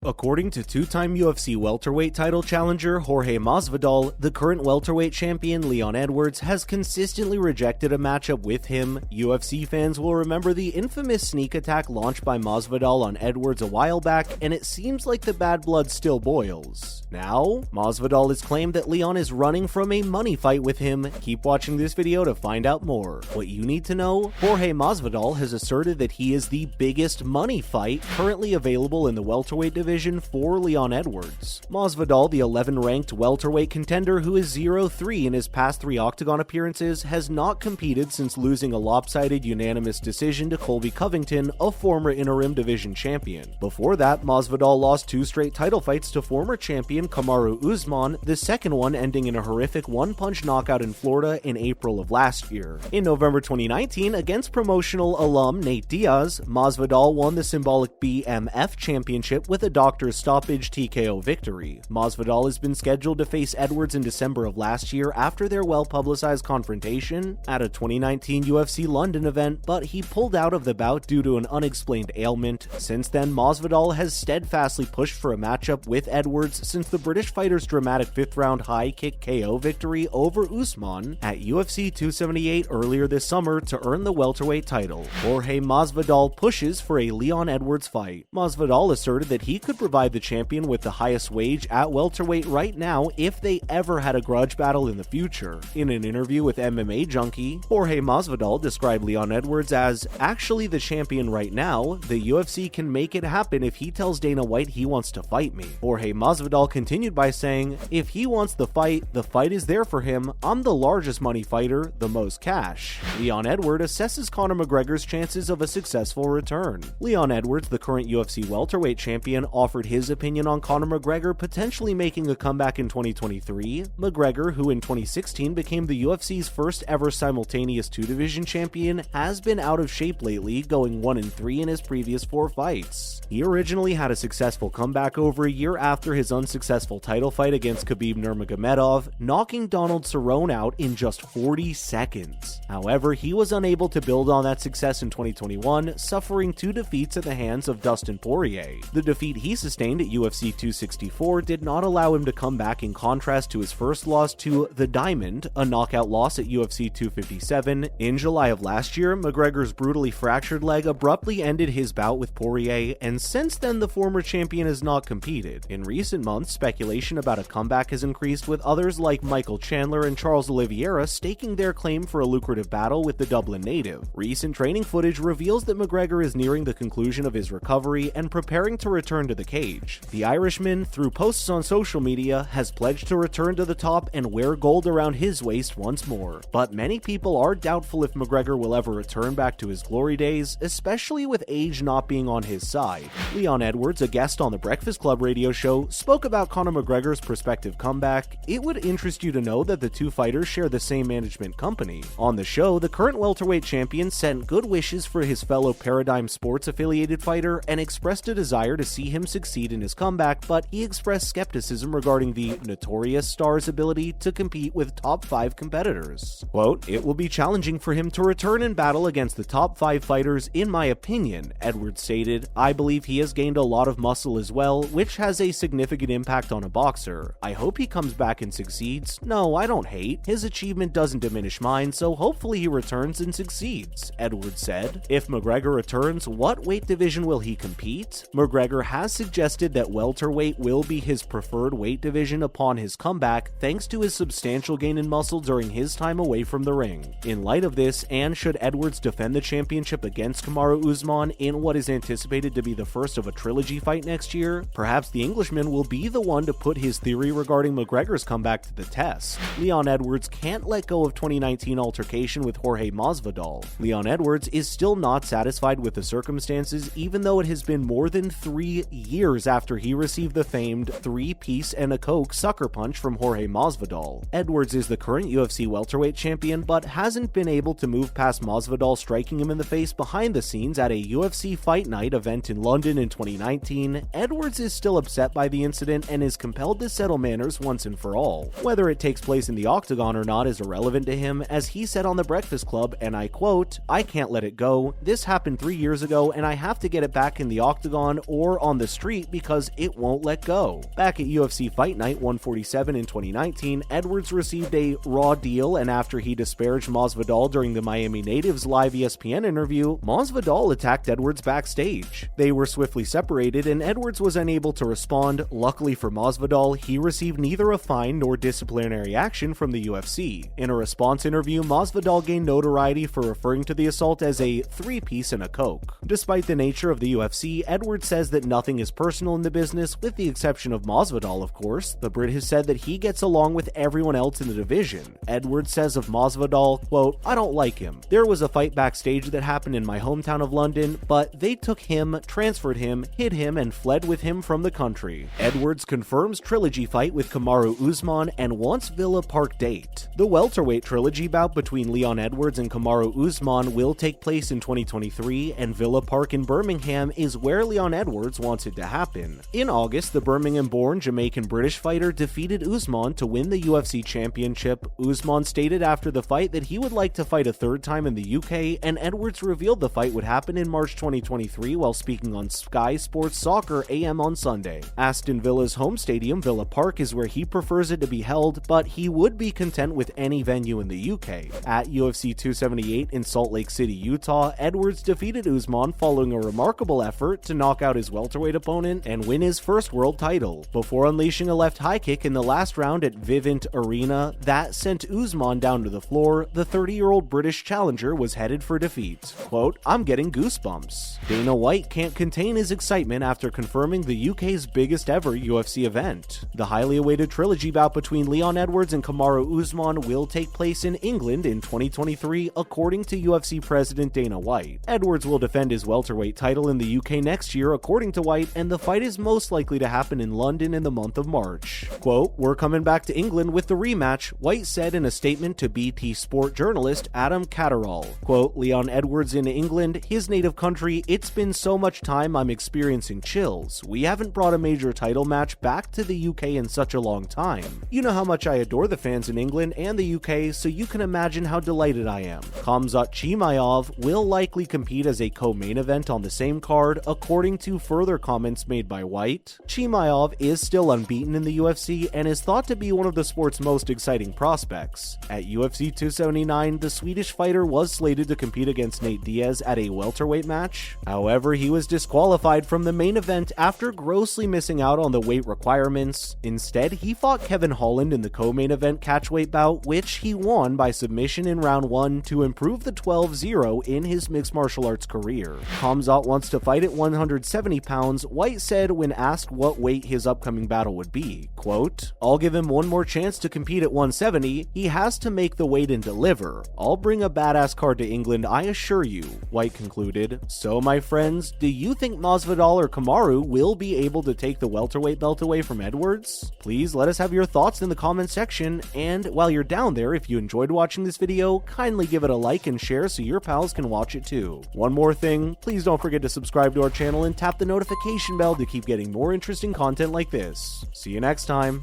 According to two-time UFC welterweight title challenger Jorge Masvidal, the current welterweight champion Leon Edwards has consistently rejected a matchup with him. UFC fans will remember the infamous sneak attack launched by Masvidal on Edwards a while back, and it seems like the bad blood still boils. Now, Masvidal has claimed that Leon is running from a money fight with him. Keep watching this video to find out more. What you need to know: Jorge Masvidal has asserted that he is the biggest money fight currently available in the welterweight division for Leon Edwards. Masvidal, the 11th-ranked welterweight contender who is 0-3 in his past 3 Octagon appearances, has not competed since losing a lopsided unanimous decision to Colby Covington, a former interim division champion. Before that, Masvidal lost 2 straight title fights to former champion Kamaru Usman, the second one ending in a horrific one-punch knockout in Florida in April of last year. In November 2019, against promotional alum Nate Diaz, Masvidal won the symbolic BMF championship with a doctor's stoppage TKO victory. Masvidal has been scheduled to face Edwards in December of last year after their well-publicized confrontation at a 2019 UFC London event, but he pulled out of the bout due to an unexplained ailment. Since then, Masvidal has steadfastly pushed for a matchup with Edwards since the British fighter's dramatic 5th-round high-kick KO victory over Usman at UFC 278 earlier this summer to earn the welterweight title. Jorge Masvidal pushes for a Leon Edwards fight. Masvidal asserted that he could provide the champion with the highest wage at welterweight right now if they ever had a grudge battle in the future. In an interview with MMA Junkie, Jorge Masvidal described Leon Edwards as actually the champion right now. The UFC can make it happen if he tells Dana White he wants to fight me. Jorge Masvidal continued by saying, if he wants the fight is there for him. I'm the largest money fighter, the most cash. Leon Edwards assesses Conor McGregor's chances of a successful return. Leon Edwards, the current UFC welterweight champion, offered his opinion on Conor McGregor potentially making a comeback in 2023. McGregor, who in 2016 became the UFC's first ever simultaneous 2-division champion, has been out of shape lately, going 1-3 in his previous 4 fights. He originally had a successful comeback over a year after his unsuccessful title fight against Khabib Nurmagomedov, knocking Donald Cerrone out in just 40 seconds. However, he was unable to build on that success in 2021, suffering 2 defeats at the hands of Dustin Poirier. The defeat he sustained at UFC 264 did not allow him to come back, in contrast to his first loss to The Diamond, a knockout loss at UFC 257. In July of last year, McGregor's brutally fractured leg abruptly ended his bout with Poirier, and since then the former champion has not competed. In recent months, speculation about a comeback has increased, with others like Michael Chandler and Charles Oliveira staking their claim for a lucrative battle with the Dublin native. Recent training footage reveals that McGregor is nearing the conclusion of his recovery and preparing to return to the cage. The Irishman, through posts on social media, has pledged to return to the top and wear gold around his waist once more. But many people are doubtful if McGregor will ever return back to his glory days, especially with age not being on his side. Leon Edwards, a guest on the Breakfast Club radio show, spoke about Conor McGregor's prospective comeback. It would interest you to know that the 2 fighters share the same management company. On the show, the current welterweight champion sent good wishes for his fellow Paradigm Sports affiliated fighter and expressed a desire to see him succeed in his comeback, but he expressed skepticism regarding the notorious star's ability to compete with top 5 competitors. Quote, "It will be challenging for him to return and battle against the top 5 fighters, in my opinion," Edwards stated. "I believe he has gained a lot of muscle as well, which has a significant impact on a boxer. I hope he comes back and succeeds. No, I don't hate. His achievement doesn't diminish mine, so hopefully he returns and succeeds," Edwards said. If McGregor returns, what weight division will he compete? McGregor has suggested that welterweight will be his preferred weight division upon his comeback, thanks to his substantial gain in muscle during his time away from the ring. In light of this, and should Edwards defend the championship against Kamaru Usman in what is anticipated to be the first of a trilogy fight next year, perhaps the Englishman will be the one to put his theory regarding McGregor's comeback to the test. Leon Edwards can't let go of 2019 altercation with Jorge Masvidal. Leon Edwards is still not satisfied with the circumstances, even though it has been more than 3 years after he received the famed 3-piece and a Coke sucker punch from Jorge Masvidal. Edwards is the current UFC welterweight champion, but hasn't been able to move past Masvidal striking him in the face behind the scenes at a UFC Fight Night event in London in 2019. Edwards is still upset by the incident and is compelled to settle matters once and for all. Whether it takes place in the Octagon or not is irrelevant to him, as he said on The Breakfast Club, and I quote, "I can't let it go. This happened 3 years ago and I have to get it back in the Octagon or on the street because it won't let go. Back at UFC Fight Night 147 in 2019, Edwards received a raw deal, and after he disparaged Masvidal during the Miami Native's live ESPN interview, Masvidal attacked Edwards backstage. They were swiftly separated, and Edwards was unable to respond. Luckily for Masvidal, he received neither a fine nor disciplinary action from the UFC. In a response interview, Masvidal gained notoriety for referring to the assault as a three-piece and a Coke. Despite the nature of the UFC, Edwards says that nothing is personal in the business, with the exception of Masvidal, of course. The Brit has said that he gets along with everyone else in the division. Edwards says of Masvidal, quote, "I don't like him. There was a fight backstage that happened in my hometown of London, but they took him, transferred him, hid him, and fled with him from the country." Edwards confirms trilogy fight with Kamaru Usman and wants Villa Park date. The welterweight trilogy bout between Leon Edwards and Kamaru Usman will take place in 2023, and Villa Park in Birmingham is where Leon Edwards wants it to happen. In August, the Birmingham-born Jamaican-British fighter defeated Usman to win the UFC championship. Usman stated after the fight that he would like to fight a third time in the UK, and Edwards revealed the fight would happen in March 2023 while speaking on Sky Sports Soccer AM on Sunday. Aston Villa's home stadium, Villa Park, is where he prefers it to be held, but he would be content with any venue in the UK. At UFC 278 in Salt Lake City, Utah, Edwards defeated Usman following a remarkable effort to knock out his welterweight opponent and win his first world title, before unleashing a left high kick in the last round at Vivint Arena that sent Usman down to the floor. The 30-year-old British challenger was headed for defeat. Quote, "I'm getting goosebumps." Dana White can't contain his excitement after confirming the UK's biggest ever UFC event. The highly awaited trilogy bout between Leon Edwards and Kamaru Usman will take place in England in 2023, according to UFC president Dana White. Edwards will defend his welterweight title in the UK next year, according to White, and the fight is most likely to happen in London in the month of March. Quote, "We're coming back to England with the rematch," White said in a statement to BT Sport journalist Adam Catterall. Quote, "Leon Edwards in England, his native country, it's been so much time I'm experiencing chills. We haven't brought a major title match back to the UK in such a long time. You know how much I adore the fans in England and the UK, so you can imagine how delighted I am." Khamzat Chimaev will likely compete as a co-main event on the same card, according to further comments made by White. Chimaev is still unbeaten in the UFC and is thought to be one of the sport's most exciting prospects. At UFC 279, the Swedish fighter was slated to compete against Nate Diaz at a welterweight match. However, he was disqualified from the main event after grossly missing out on the weight requirements. Instead, he fought Kevin Holland in the co-main event catchweight bout, which he won by submission in round 1 to improve the 12-0 in his mixed martial arts career. Khamzat wants to fight at 170 pounds, White said when asked what weight his upcoming battle would be. Quote, "I'll give him one more chance to compete at 170. He has to make the weight and deliver. I'll bring a badass card to England, I assure you," White concluded. So, my friends, do you think Masvidal or Kamaru will be able to take the welterweight belt away from Edwards? Please let us have your thoughts in the comment section, and while you're down there, if you enjoyed watching this video, kindly give it a like and share so your pals can watch it too. One more thing, please don't forget to subscribe to our channel and tap the notification bell to keep getting more interesting content like this. See you next time.